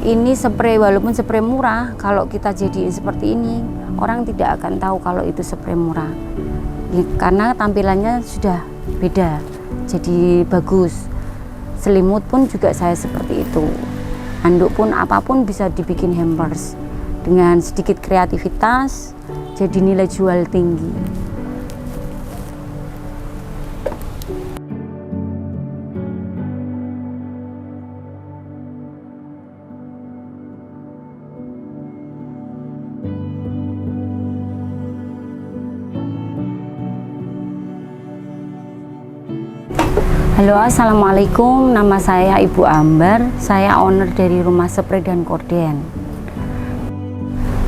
Ini spray, walaupun spray murah, kalau kita jadiin seperti ini, orang tidak akan tahu kalau itu spray murah. Ya, karena tampilannya sudah beda, jadi bagus. Selimut pun juga saya seperti itu. Handuk pun apapun bisa dibikin hampers. Dengan sedikit kreativitas, jadi nilai jual tinggi. Halo, assalamualaikum. Nama saya Ibu Ambar. Saya owner dari Rumah Spray dan Korden.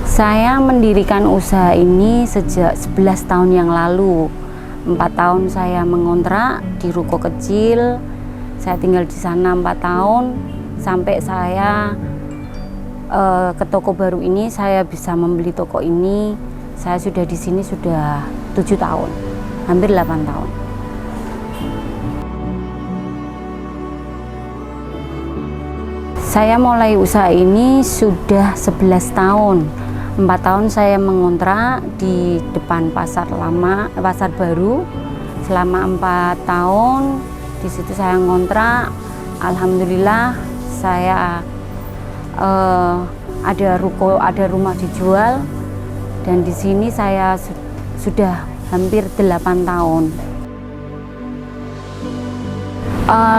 Saya mendirikan usaha ini sejak 11 tahun yang lalu. 4 tahun saya mengontrak di ruko kecil. Saya tinggal di sana 4 tahun sampai saya ke toko baru ini. Saya bisa membeli toko ini. Saya sudah di sini sudah 7 tahun, hampir 8 tahun. Saya mulai usaha ini sudah 11 tahun. 4 tahun saya mengontrak di depan pasar lama, pasar baru. Selama 4 tahun di situ saya ngontrak. Alhamdulillah saya ada ruko, ada rumah dijual, dan di sini saya sudah hampir 8 tahun.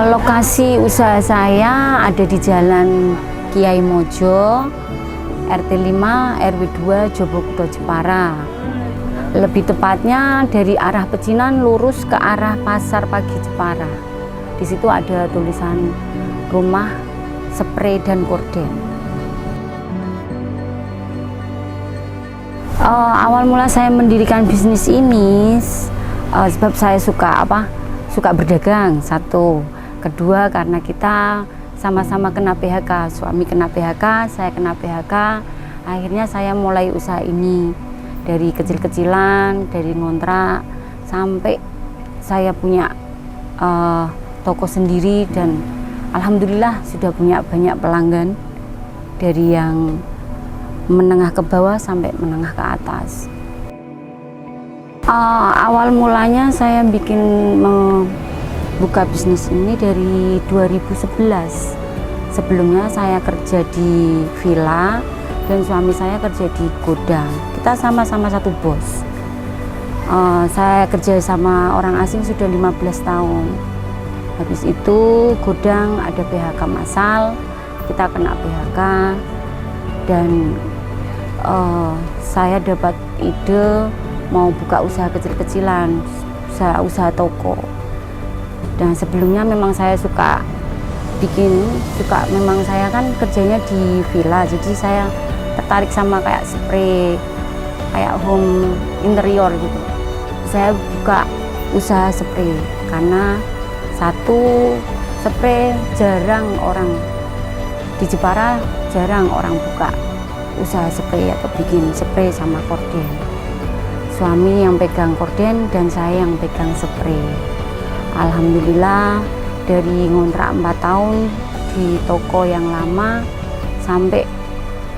Lokasi usaha saya ada di Jalan Kiai Mojo, RT 5, RW 2, Jobokudo, Jepara. Lebih tepatnya dari arah Pecinan lurus ke arah Pasar Pagi Jepara. Di situ ada tulisan Rumah Spray dan Korden. Awal mula saya mendirikan bisnis ini sebab saya suka berdagang, satu. Kedua, karena kita sama-sama kena PHK, suami kena PHK, saya kena PHK. Akhirnya saya mulai usaha ini dari kecil-kecilan, dari ngontrak sampai saya punya toko sendiri, dan alhamdulillah sudah punya banyak pelanggan dari yang menengah ke bawah sampai menengah ke atas. Awal mulanya saya buka bisnis ini dari 2011. Sebelumnya saya kerja di villa dan suami saya kerja di gudang. Kita sama-sama satu bos. Saya kerja sama orang asing sudah 15 tahun. Habis itu gudang ada PHK massal, kita kena PHK, dan saya dapat ide mau buka usaha kecil-kecilan, usaha toko. Dan sebelumnya memang saya memang saya kan kerjanya di villa, jadi saya tertarik sama kayak spray, kayak home interior gitu. Saya buka usaha spray karena satu, spray jarang orang di Jepara, jarang orang buka usaha spray atau bikin spray sama korden. Suami yang pegang korden dan saya yang pegang spray. Alhamdulillah dari ngontrak 4 tahun di toko yang lama sampai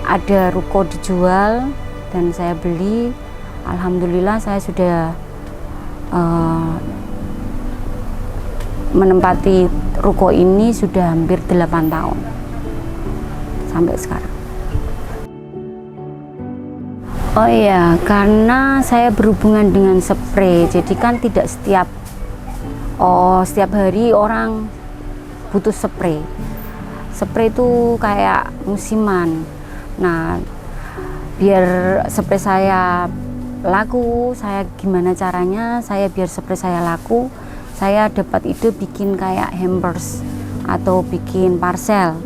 ada ruko dijual dan saya beli. Alhamdulillah saya sudah menempati ruko ini sudah hampir 8 tahun sampai sekarang. Oh iya, karena saya berhubungan dengan spray, jadi kan tidak setiap hari orang butuh spray. Spray itu kayak musiman. Nah, biar spray saya laku, saya gimana caranya biar spray saya laku, saya dapat ide bikin kayak hampers atau bikin parcel.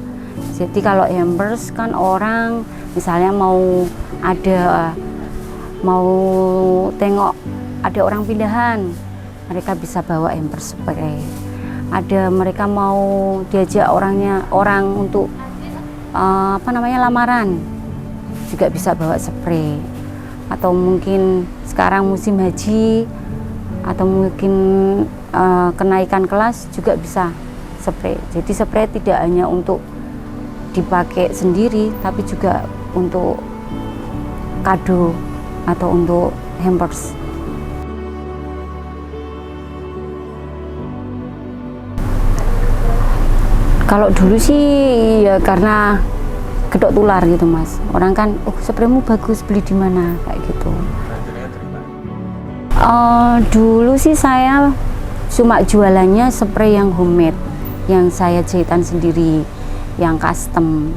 Jadi kalau hampers kan orang misalnya mau tengok ada orang pindahan, mereka bisa bawa hampers spray. Ada mereka mau diajak orang untuk lamaran, juga bisa bawa spray. Atau mungkin sekarang musim haji atau mungkin kenaikan kelas juga bisa spray. Jadi spray tidak hanya untuk dipakai sendiri, tapi juga untuk kado atau untuk hampers. Kalau dulu sih ya karena gedok tular gitu Mas. Orang kan, oh spraymu bagus, beli di mana kayak gitu. Dulu sih saya cuma jualannya spray yang homemade, yang saya jahitan sendiri, yang custom.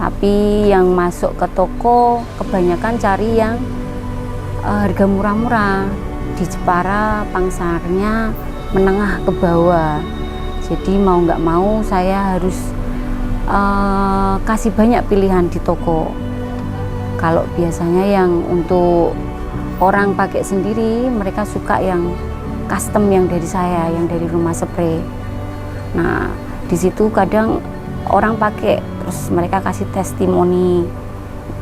Tapi yang masuk ke toko kebanyakan cari yang harga murah-murah. Di Jepara pangsarnya menengah ke bawah. Jadi mau nggak mau saya harus kasih banyak pilihan di toko. Kalau biasanya yang untuk orang pakai sendiri, mereka suka yang custom yang dari saya, yang dari rumah spray. Nah, di situ kadang orang pakai, terus mereka kasih testimoni,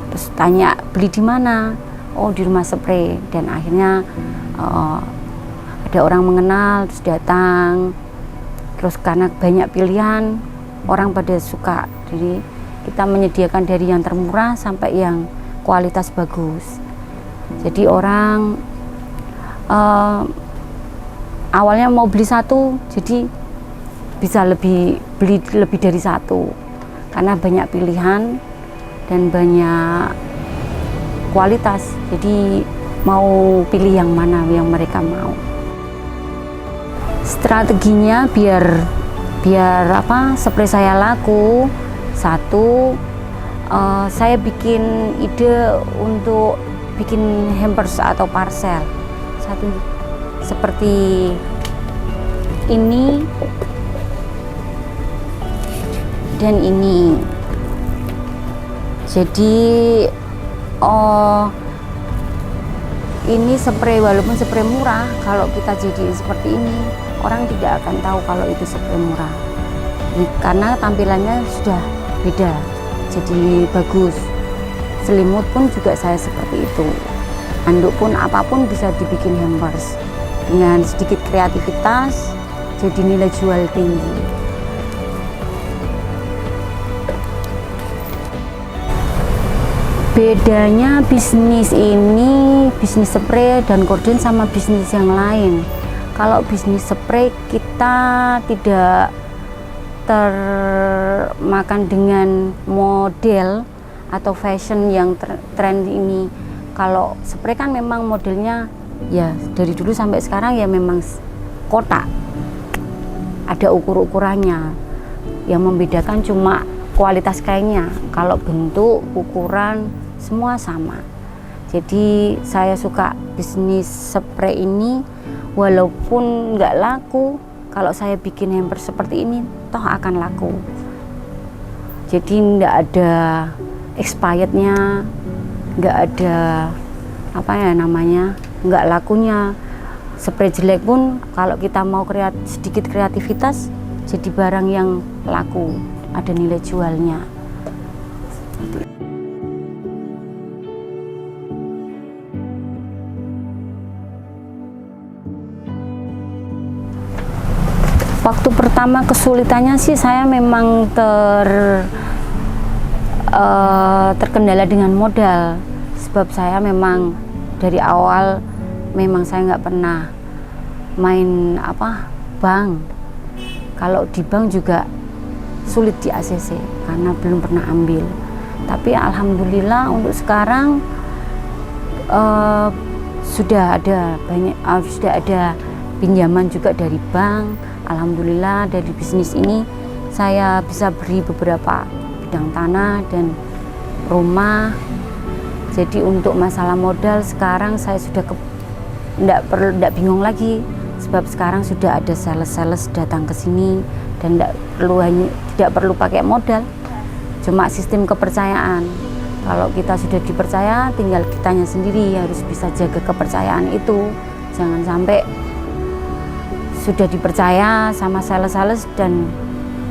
terus tanya beli di mana, oh di rumah spray, dan akhirnya ada orang mengenal, terus datang. Terus karena banyak pilihan, orang pada suka. Jadi kita menyediakan dari yang termurah sampai yang kualitas bagus. Jadi orang awalnya mau beli satu, jadi bisa beli lebih dari satu. Karena banyak pilihan dan banyak kualitas. Jadi mau pilih yang mana yang mereka mau. Strateginya biar spray saya laku, satu saya bikin ide untuk bikin hampers atau parcel, satu seperti ini dan ini. Jadi ini spray, walaupun spray murah, kalau kita jadiin seperti ini, orang tidak akan tahu kalau itu spray murah. Karena tampilannya sudah beda, jadi bagus. Selimut pun juga saya seperti itu. Handuk pun apapun bisa dibikin hampers. Dengan sedikit kreativitas, jadi nilai jual tinggi. Bedanya bisnis ini, bisnis spray dan korden sama bisnis yang lain. Kalau bisnis spray kita tidak termakan dengan model atau fashion yang tren ini. Kalau spray kan memang modelnya ya dari dulu sampai sekarang ya memang kotak. Ada ukur-ukurannya. Yang membedakan cuma kualitas kainnya. Kalau bentuk, ukuran semua sama. Jadi saya suka bisnis spray ini, walaupun nggak laku, kalau saya bikin hamper seperti ini toh akan laku. Jadi nggak ada expirednya, nggak ada nggak lakunya. Spray jelek pun kalau kita mau sedikit kreativitas, jadi barang yang laku, ada nilai jualnya. Waktu pertama kesulitannya sih saya memang terkendala dengan modal, sebab saya memang dari awal memang saya nggak pernah main bank. Kalau di bank juga sulit di ACC karena belum pernah ambil. Tapi alhamdulillah untuk sekarang sudah ada pinjaman juga dari bank. Alhamdulillah dari bisnis ini saya bisa beri beberapa bidang tanah dan rumah. Jadi untuk masalah modal sekarang saya sudah tidak bingung lagi, sebab sekarang sudah ada sales datang ke sini dan tidak perlu pakai modal, cuma sistem kepercayaan. Kalau kita sudah dipercaya, tinggal kitanya sendiri harus bisa jaga kepercayaan itu. Jangan sampai sudah dipercaya sama sales dan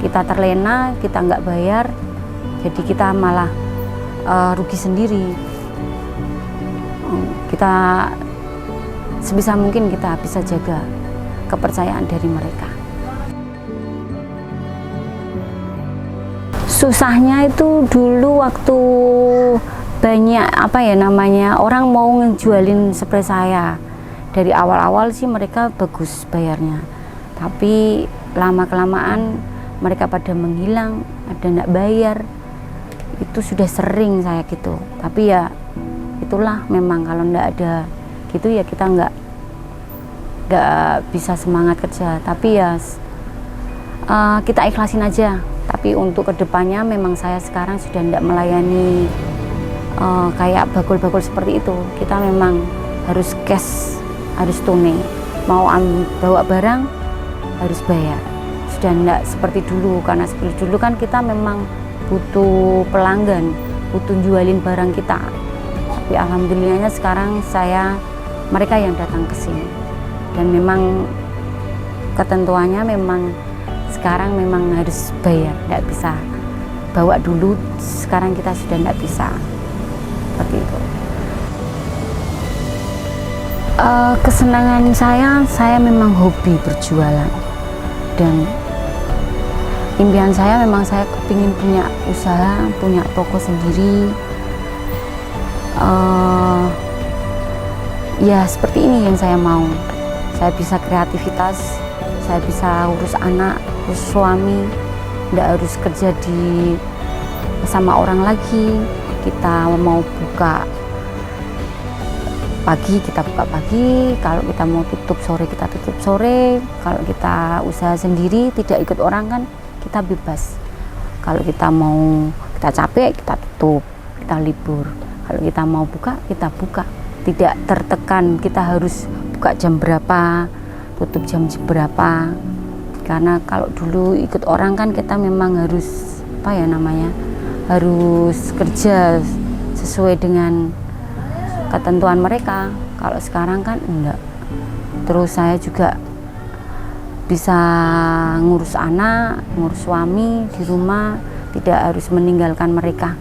kita terlena, kita nggak bayar, jadi kita malah rugi sendiri. Kita sebisa mungkin kita bisa jaga kepercayaan dari mereka. Susahnya itu dulu waktu banyak orang mau ngejualin spray saya. Dari awal-awal sih mereka bagus bayarnya, tapi lama-kelamaan mereka pada menghilang, ada nggak bayar. Itu sudah sering saya gitu. Tapi ya itulah, memang kalau nggak ada gitu ya kita nggak bisa semangat kerja. Tapi ya kita ikhlasin aja. Tapi untuk kedepannya memang saya sekarang sudah tidak melayani kayak bakul-bakul seperti itu. Kita memang harus cash, harus tunai. Mau bawa barang harus bayar. Sudah tidak seperti dulu, karena seperti dulu kan kita memang butuh pelanggan, butuh jualin barang kita. Tapi alhamdulillahnya sekarang mereka yang datang ke sini. Dan memang ketentuannya memang sekarang memang harus bayar, tidak bisa bawa dulu, sekarang kita sudah tidak bisa seperti itu. Kesenangan saya memang hobi berjualan, dan impian saya memang saya kepingin punya usaha, punya toko sendiri. Ya seperti ini yang saya mau. Saya bisa kreativitas, saya bisa urus anak, urus suami, tidak harus kerja sama orang lagi. Kita mau buka pagi, kita buka pagi. Kalau kita mau tutup sore, kita tutup sore. Kalau kita usaha sendiri, tidak ikut orang kan, kita bebas. Kalau kita capek, kita tutup, kita libur. Kalau kita mau buka, kita buka. Tidak tertekan, kita harus buka jam berapa, tutup jam berapa. Karena kalau dulu ikut orang kan kita memang harus harus kerja sesuai dengan ketentuan mereka. Kalau sekarang kan enggak. Terus saya juga bisa ngurus anak, ngurus suami di rumah, tidak harus meninggalkan mereka.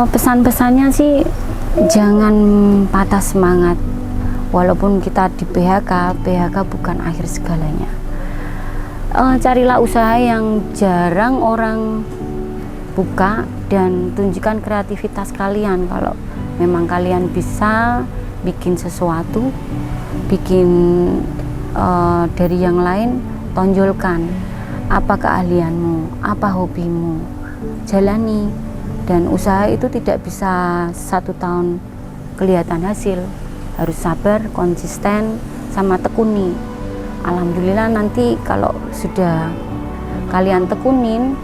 Pesan-pesannya sih jangan patah semangat. Walaupun kita di PHK bukan akhir segalanya. Carilah usaha yang jarang orang buka dan tunjukkan kreativitas kalian. Kalau memang kalian bisa bikin sesuatu, bikin dari yang lain, tonjolkan apa keahlianmu, apa hobimu, jalani. Dan usaha itu tidak bisa 1 tahun kelihatan hasil, harus sabar, konsisten, sama tekuni. Alhamdulillah nanti kalau sudah kalian tekunin,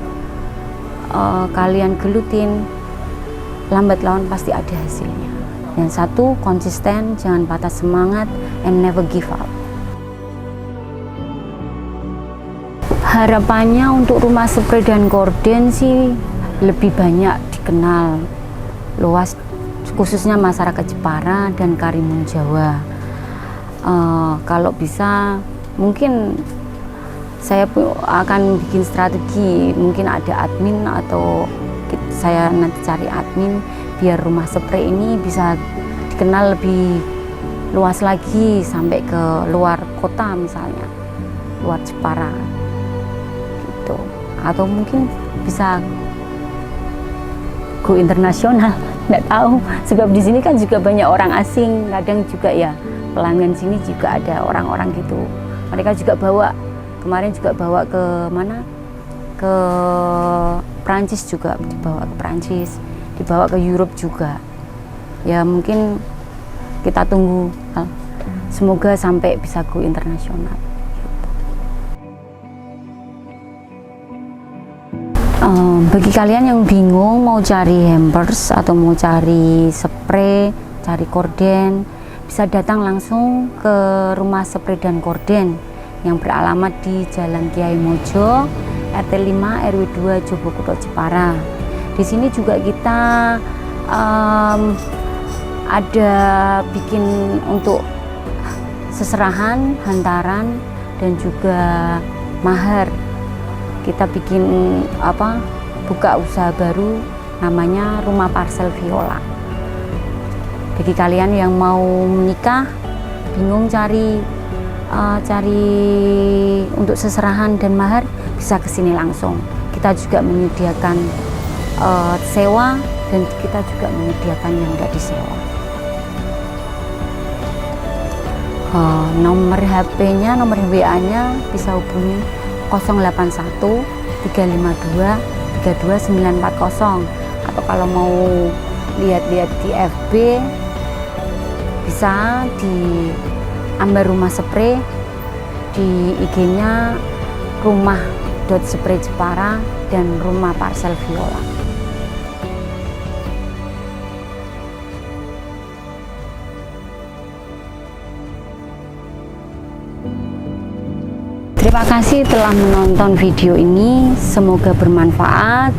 kalian gelutin, lambat laun pasti ada hasilnya. Dan satu, konsisten, jangan patah semangat, and never give up. Harapannya untuk rumah spray dan gorden sih lebih banyak dikenal luas, khususnya masyarakat Jepara dan Karimun Jawa. Kalau bisa mungkin saya akan bikin strategi, mungkin ada admin atau saya nanti cari admin biar rumah spray ini bisa dikenal lebih luas lagi sampai ke luar kota, misalnya luar Jepara gitu. Atau mungkin bisa go internasional, nggak tahu, sebab di sini kan juga banyak orang asing, kadang juga ya pelanggan sini juga ada orang-orang gitu. Mereka juga kemarin juga bawa ke mana, ke Prancis juga, dibawa ke Prancis, dibawa ke Europe juga. Ya mungkin kita tunggu, semoga sampai bisa go internasional. Bagi kalian yang bingung mau cari hampers atau mau cari spray, cari gorden, bisa datang langsung ke rumah spray dan gorden yang beralamat di Jalan Kiai Mojo, RT 5 RW 2 Jogokuto Jepara. Di sini juga kita ada bikin untuk seserahan, hantaran, dan juga mahar. Kita bikin buka usaha baru namanya Rumah Parsel Viola. Bagi kalian yang mau menikah, bingung cari cari untuk seserahan dan mahar, bisa ke sini langsung. Kita juga menyediakan sewa, dan kita juga menyediakan yang nggak disewa. Nomor HP-nya, nomor WA-nya bisa hubungi 081 352 32940, atau kalau mau lihat-lihat di FB bisa di Ambar Rumah Spray, di IG-nya rumah.spray Jepara dan rumah Parsel Viola. Terima kasih telah menonton video ini, semoga bermanfaat.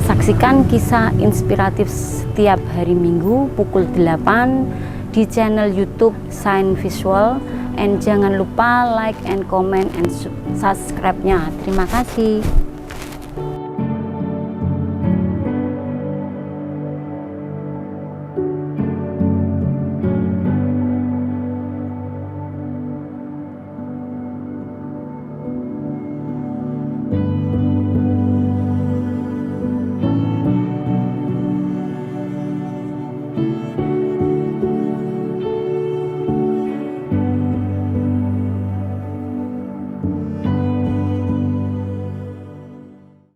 Saksikan kisah inspiratif setiap hari Minggu pukul 8 di channel YouTube Shine Visual, and jangan lupa like and comment and subscribe-nya. Terima kasih.